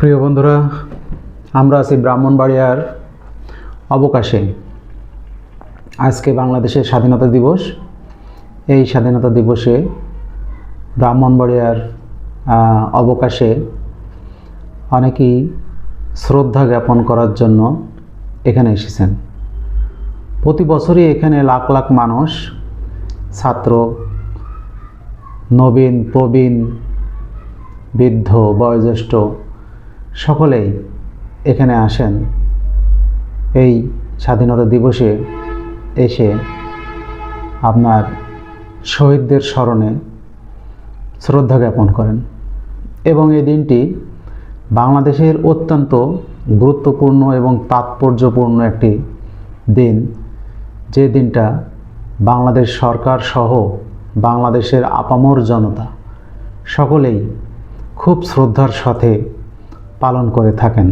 প্রিয় বন্ধুরা, আমরা আছি ব্রাহ্মণবাড়িয়ার অবকাশে। আজকে বাংলাদেশের স্বাধীনতা দিবস। এই স্বাধীনতা দিবসে ব্রাহ্মণবাড়িয়ার অবকাশে অনেকেই শ্রদ্ধা জ্ঞাপন করার জন্য এখানে এসেছেন। প্রতি বছরই এখানে লাখ লাখ মানুষ, ছাত্র, নবীন, প্রবীণ, বৃদ্ধ, বয়োজ্যেষ্ঠ সকলেই এখানে আসেন এই স্বাধীনতা দিবসে এসে আপনার শহীদদের স্মরণে শ্রদ্ধা জ্ঞাপন করেন। এবং এই দিনটি বাংলাদেশের অত্যন্ত গুরুত্বপূর্ণ এবং তাৎপর্যপূর্ণ একটি দিন, যে দিনটা বাংলাদেশ সরকার সহ বাংলাদেশের আপামর জনতা সকলেই খুব শ্রদ্ধার সাথে পালন করে থাকেন।